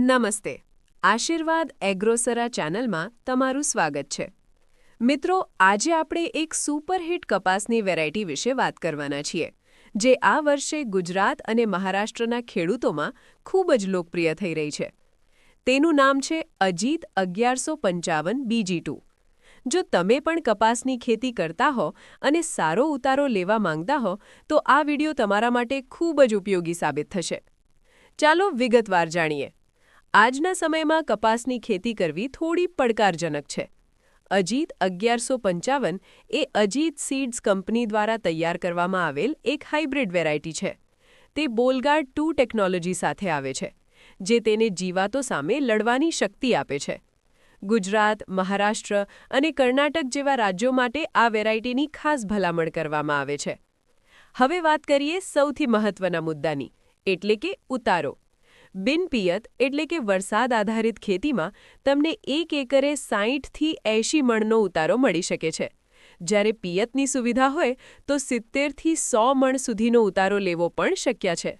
નમસ્તે. આશીર્વાદ એગ્રોસરા ચેનલમાં તમારું સ્વાગત છે. મિત્રો, આજે આપણે એક સુપરહિટ કપાસની વેરાયટી વિશે વાત કરવાના છીએ, જે આ વર્ષે ગુજરાત અને મહારાષ્ટ્રના ખેડૂતોમાં ખૂબ જ લોકપ્રિય થઈ રહી છે. તેનું નામ છે અજીત 1155 BG2. જો તમે પણ કપાસની ખેતી કરતા હો અને સારો ઉતારો લેવા માંગતા હો, તો આ વિડિયો તમારા માટે ખૂબ જ ઉપયોગી સાબિત થશે. ચાલો વિગતવાર જાણીએ. આજના સમયમાં કપાસની ખેતી કરવી થોડી પડકારજનક છે. અજીત 1155 એ અજીત સીડ્સ કંપની દ્વારા તૈયાર કરવામાં આવેલ એક હાઇબ્રિડ વેરાયટી છે. તે બોલગાર્ડ 2 ટેકનોલોજી સાથે આવે છે, જે તેને જીવાતો સામે લડવાની શક્તિ આપે છે. ગુજરાત, મહારાષ્ટ્ર અને કર્ણાટક જેવા રાજ્યો માટે આ વેરાયટીની ખાસ ભલામણ કરવામાં આવે છે. હવે વાત કરીએ સૌથી મહત્વના મુદ્દાની, એટલે કે ઉતારો. બિનપિયત એટલે કે વરસાદ આધારિત ખેતીમાં તમને 1 એકરે 60થી 80 મણનો ઉતારો મળી શકે છે. જ્યારે પિયતની સુવિધા હોય તો 70થી 100 મણ સુધીનો ઉતારો લેવો પણ શક્ય છે.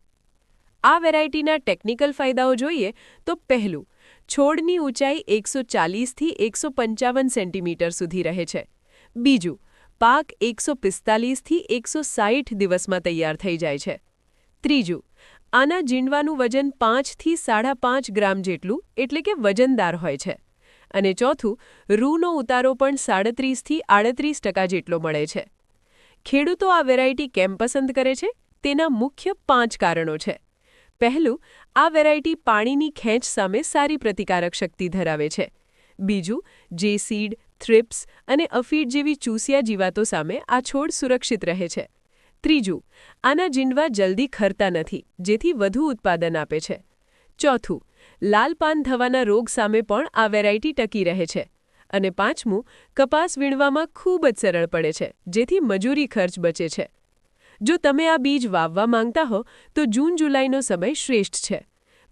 આ વેરાયટીના ટેકનિકલ ફાયદાઓ જોઈએ તો પહેલું, છોડની ઊંચાઈ 140થી 155 સેન્ટીમીટર સુધી રહે છે. બીજું, પાક 145થી 160 દિવસમાં તૈયાર થઈ જાય છે. ત્રીજું, આના જીંડવાનું વજન 5થી 5.5 ગ્રામ જેટલું એટલે કે વજનદાર હોય છે. અને ચોથું, રૂનો ઉતારો પણ 37થી 38% જેટલો મળે છે. ખેડૂતો આ વેરાયટી કેમ પસંદ કરે છે? તેના મુખ્ય 5 કારણો છે. પહેલું, આ વેરાયટી પાણીની ખેંચ સામે સારી પ્રતિકારક શક્તિ ધરાવે છે. બીજું, જેસીડ, થ્રિપ્સ અને અફીડ જેવી ચૂસિયા જીવાતો સામે આ છોડ સુરક્ષિત રહે છે. ત્રીજું, આના જીંડવા જલ્દી ખરતા નથી, જેથી વધુ ઉત્પાદન આપે છે. ચોથું, લાલ પાન થવાના રોગ સામે પણ આ વેરાયટી ટકી રહે છે. અને પાંચમું, કપાસ વીણવામાં ખૂબ જ સરળ પડે છે, જેથી મજૂરી ખર્ચ બચે છે. જો તમે આ બીજ વાવવા માંગતા હો તો જૂન-જુલાઈનો સમય શ્રેષ્ઠ છે.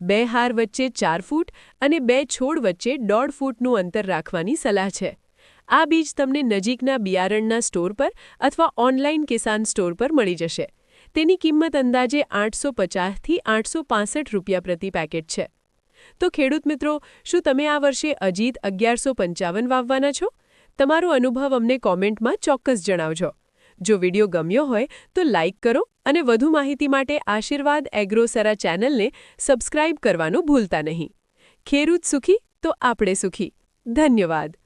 2 હાર વચ્ચે 4 ફૂટ અને 2 છોડ વચ્ચે 1.5 ફૂટનું અંતર રાખવાની સલાહ છે. આ બીજ તમને નજીકના બિયારણના સ્ટોર પર અથવા ઓનલાઈન કિસાન સ્ટોર પર મળી જશે. તેની કિંમત અંદાજે 850થી 865 રૂપિયા પ્રતિ પેકેટ છે. તો ખેડૂત મિત્રો, શું તમે આ વર્ષે અજીત 1155 વાવવાના છો? તમારો અનુભવ અમને કોમેન્ટમાં ચોક્કસ જણાવજો. જો વિડીયો ગમ્યો હોય તો લાઇક કરો અને વધુ માહિતી માટે આશીર્વાદ એગ્રોસરા ચેનલને સબસ્ક્રાઇબ કરવાનું ભૂલતા નહીં. ખેડૂત સુખી તો આપણે સુખી. ધન્યવાદ.